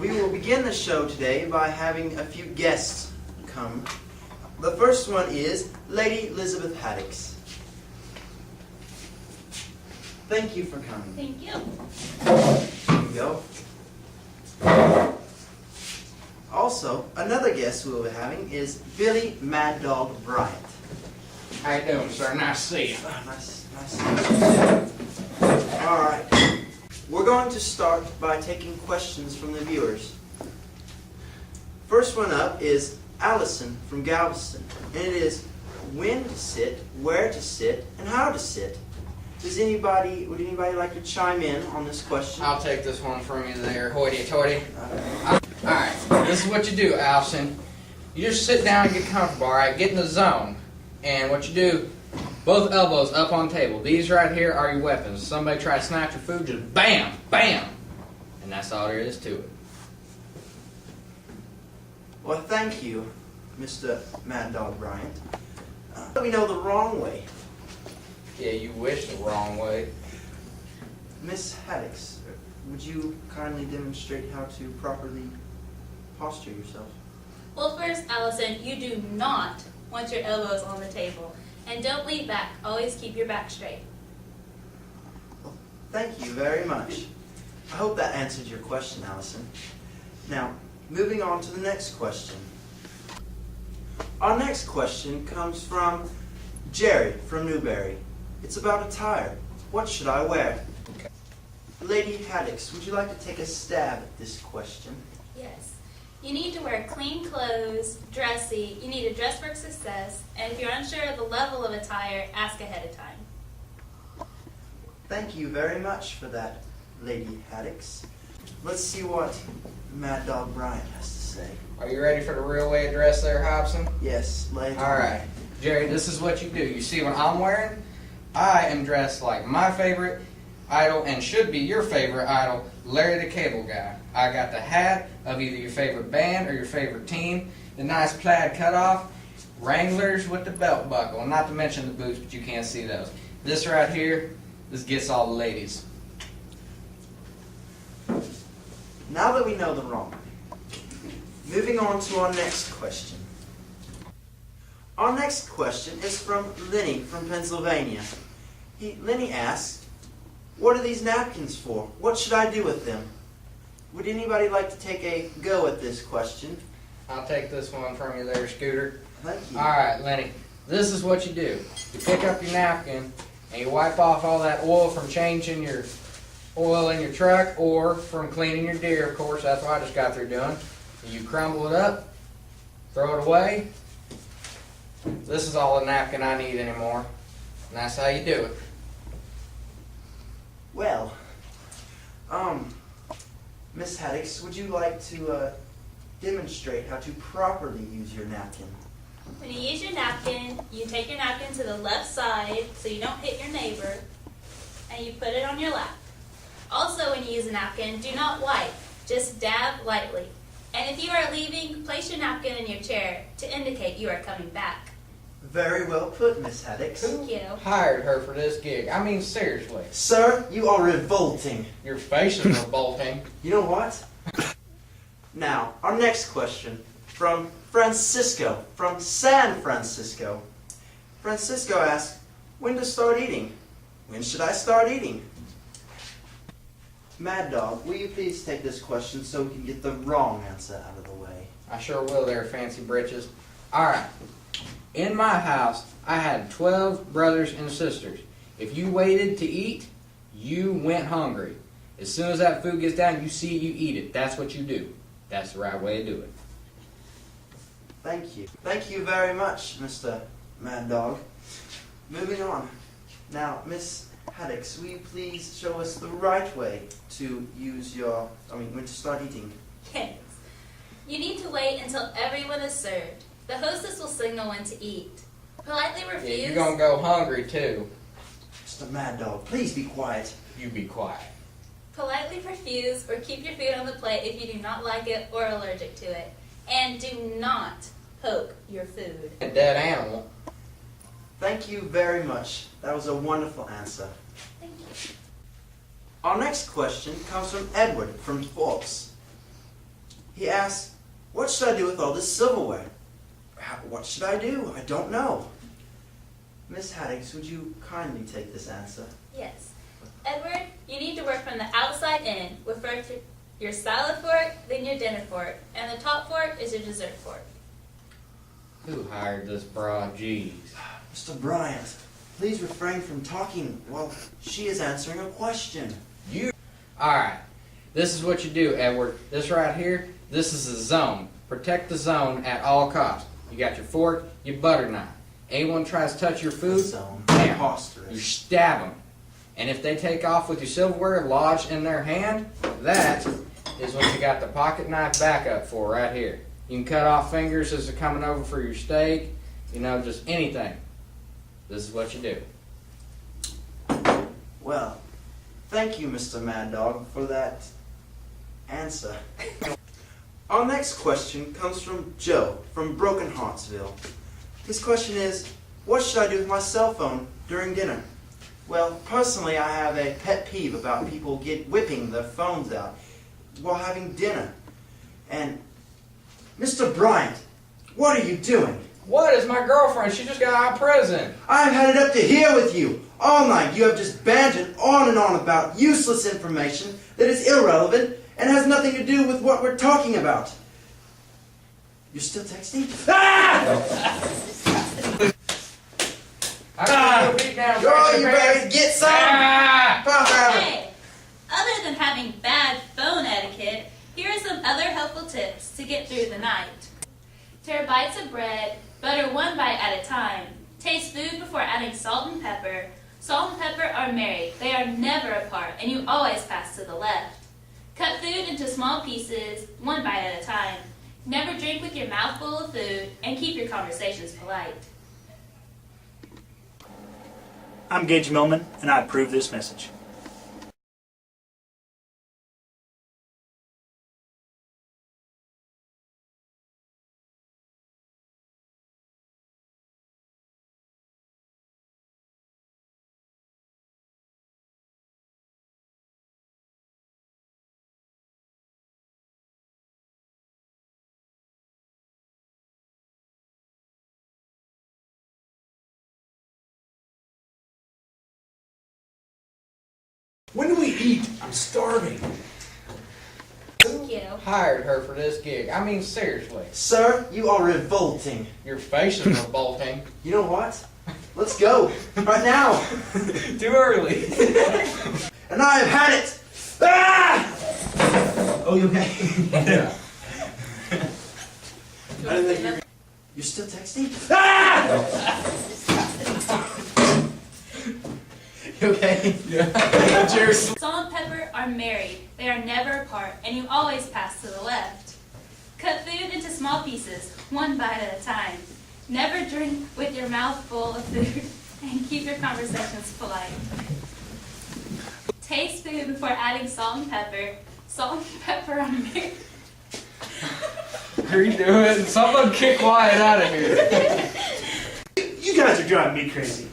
We will begin the show today by having a few guests come. The first one is Lady Elizabeth Haddix. Thank you for coming. Thank you. There you go. Also, another guest we will be having is Billy Mad Dog Bryant. How you doing, sir? Nice to see you. Nice to meet you. All right. We're going to start by taking questions from the viewers. First one up is Allison from Galveston, and it is when to sit, where to sit, and how to sit. Would anybody like to chime in on this question? I'll take this one from you there, hoity-toity. Alright, this is what you do, Allison. You just sit down and get comfortable, alright? Get in the zone. And what you do, both elbows up on the table. These right here are your weapons. If somebody try to snatch your food, just bam, bam. And that's all there is to it. Well, thank you, Mr. Mad Dog Bryant. Let me know the wrong way. Yeah, you wish the wrong way. Miss Haddix, would you kindly demonstrate how to properly posture yourself? Well, first, Allison, you do not want your elbows on the table. And don't lean back. Always keep your back straight. Well, thank you very much. I hope that answered your question, Allison. Now, moving on to the next question. Our next question comes from Jerry from Newberry. It's about attire. What should I wear? Okay. Lady Haddix, would you like to take a stab at this question? Yes. You need to wear clean clothes, dressy. You need to dress for success. And if you're unsure of the level of attire, ask ahead of time. Thank you very much for that, Lady Haddix. Let's see what Mad Dog Bryant has to say. Are you ready for the real way to dress there, Hobson? Yes, Lady. Alright, Jerry, this is what you do. You see what I'm wearing? I am dressed like my favorite idol, and should be your favorite idol, Larry the Cable Guy. I got the hat of either your favorite band or your favorite team, the nice plaid cutoff, Wranglers with the belt buckle, not to mention the boots, but you can't see those. This right here, this gets all the ladies. Now that we know the wrong way, moving on to our next question. Our next question is from Lenny from Pennsylvania. Lenny asks, what are these napkins for? What should I do with them? Would anybody like to take a go at this question? I'll take this one from you there, Scooter. Thank you. Alright, Lenny, this is what you do. You pick up your napkin and you wipe off all that oil from changing your oil in your truck or from cleaning your deer, of course. That's what I just got through doing. You crumble it up, throw it away. This is all the napkin I need anymore. And that's how you do it. Well, Miss Haddix, would you like to demonstrate how to properly use your napkin? When you use your napkin, you take your napkin to the left side so you don't hit your neighbor, and you put it on your lap. Also, when you use a napkin, do not wipe. Just dab lightly. And if you are leaving, place your napkin in your chair to indicate you are coming back. Very well put, Miss Haddix. Thank you. Hired her for this gig. I mean, seriously. Sir, you are revolting. Your face is revolting. You know what? Now, our next question from Francisco, from San Francisco. Francisco asks, when to start eating? When should I start eating? Mad Dog, will you please take this question so we can get the wrong answer out of the way? I sure will there, fancy britches. Alright. In my house, I had 12 brothers and sisters. If you waited to eat, you went hungry. As soon as that food gets down, you see it, you eat it. That's what you do. That's the right way to do it. Thank you. Thank you very much, Mr. Mad Dog. Moving on. Now, Miss Haddix, will you please show us the right way to use when to start eating? Yes. You need to wait until everyone is served. The hostess will signal when to eat. Politely refuse. Yeah, you're going to go hungry, too. Mr. Mad Dog, please be quiet. You be quiet. Politely refuse or keep your food on the plate if you do not like it or are allergic to it. And do not poke your food. A dead animal. Thank you very much. That was a wonderful answer. Thank you. Our next question comes from Edward from Forks. He asks, what should I do with all this silverware? What should I do? I don't know. Miss Haddix, would you kindly take this answer? Yes. Edward, you need to work from the outside in. Refer to your salad fork, then your dinner fork, and the top fork is your dessert fork. Who hired this broad? Jeez. Mr. Bryant, please refrain from talking while she is answering a question. Alright, this is what you do, Edward. This right here, this is a zone. Protect the zone at all costs. You got your fork, your butter knife. Anyone tries to touch your food, Zone. bam, you Preposterous. stab them. And if they take off with your silverware lodged in their hand, that is what you got the pocket knife backup for right here. You can cut off fingers as they're coming over for your steak, you know, just anything. This is what you do. Well, thank you, Mr. Mad Dog, for that answer. Our next question comes from Joe from Broken Heartsville. His question is, what should I do with my cell phone during dinner? Well, personally, I have a pet peeve about people whipping their phones out while having dinner. And, Mr. Bryant, what are you doing? What is my girlfriend? She just got out of prison. I've had it up to here with you. All night you have just bantered on and on about useless information that is irrelevant and has nothing to do with what we're talking about. You're still texting? Ah! Girl, you ready to get some? Hey, other than having bad phone etiquette, here are some other helpful tips to get through the night. Tear bites of bread, butter one bite at a time. Taste food before adding salt and pepper. Salt and pepper are married. They are never apart, and you always pass to the left. Cut food into small pieces, one bite at a time. Never drink with your mouth full of food, and keep your conversations polite. I'm Gage Millman, and I approve this message. When do we eat? I'm starving. Thank you. Hired her for this gig. I mean, seriously. Sir, you are revolting. Your face is revolting. You know what? Let's go. Right now. Too early. And I have had it. Ah! Oh, you okay? Yeah. I didn't think you're still texting? Ah! You okay? Yeah. Cheers. Salt and pepper are married. They are never apart, and you always pass to the left. Cut food into small pieces, one bite at a time. Never drink with your mouth full of food, and keep your conversations polite. Taste food before adding salt and pepper. Salt and pepper are married. Redo it. Someone kick Wyatt out of here. You guys are driving me crazy.